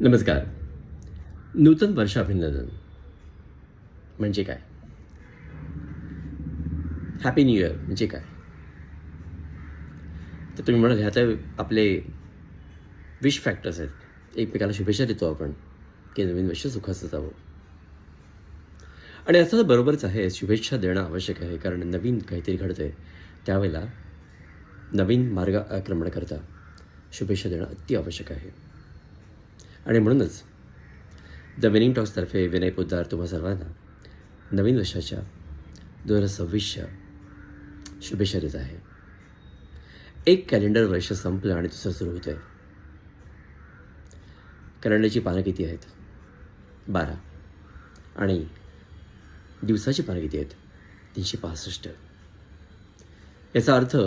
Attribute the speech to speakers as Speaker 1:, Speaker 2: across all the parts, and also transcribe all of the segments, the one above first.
Speaker 1: नमस्कार. नूतन वर्षाभिनंदन म्हणजे काय? हॅपी न्यू इयर म्हणजे काय? तर तुम्ही म्हणाल ह्या तर आपले विश फॅक्टर्स आहेत. एकमेकाला शुभेच्छा देतो आपण, की नवीन वर्ष सुखाचं जावं. आणि असं बरोबरच आहे, शुभेच्छा देणं आवश्यक आहे. कारण नवीन काहीतरी घडतंय, त्यावेळेला नवीन मार्ग अतिक्रमणाकरता शुभेच्छा देणं अति आवश्यक आहे. आणि म्हणूनच द विनिंग टॉक्सतर्फे विनय पोद्दार तुम्हा सर्वांना नवीन वर्षाच्या 2026च्या शुभेच्छा देत आहे. एक कॅलेंडर वर्ष संपलं आणि दुसरं सुरू होतं आहे. कॅलेंडरची पानं किती आहेत? 12. आणि दिवसाची पानं किती आहेत? 365. याचा अर्थ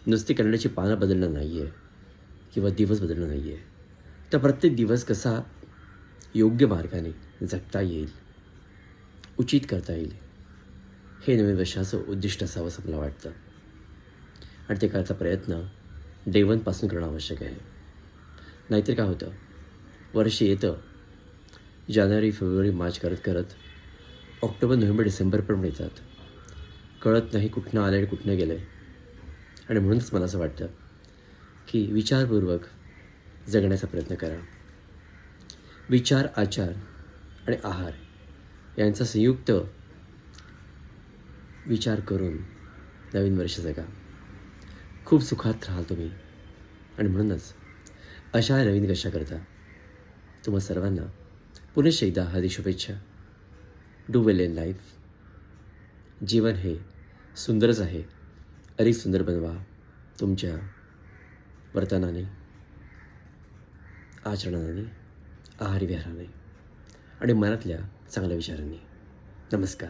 Speaker 1: नुसती कॅलेंडरची पानं बदलणं नाही आहे किंवा दिवस बदलणं नाही आहे. तर प्रत्येक दिवस कसा योग्य मार्गाने जगता येईल, उचित करता येईल, हे नवीन वर्षाचं उद्दिष्ट असावं असं मला वाटतं. आणि ते करता प्रयत्न डे 1पासून करणं आवश्यक आहे. नाहीतर काय होतं, वर्ष येतं, जानेवारी, फेब्रुवारी, मार्च करत करत ऑक्टोबर, नोव्हेंबर, डिसेंबर पण येतात. कळत नाही कुठनं आलं आणि कुठनं गेलं आहे. आणि म्हणूनच मला असं वाटतं की विचारपूर्वक जगण्याचा प्रयत्न करा. विचार, आचार आणि आहार यांचा संयुक्त विचार करून नवीन वर्ष जगा. खूप सुखात राहाल तुम्ही. आणि म्हणूनच अशा नवीन वर्षाकरता तुम्हा सर्वांना पुनश्च एकदा हार्दिक शुभेच्छा. Do well in life. जीवन हे सुंदरच आहे. अधिक सुंदर बनवा तुमच्या वर्तनाने, आचरणाने, आहारी विहाराने आणि मनातल्या चांगल्या विचारांनी. नमस्कार.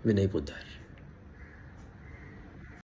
Speaker 1: विनय पोद्दार.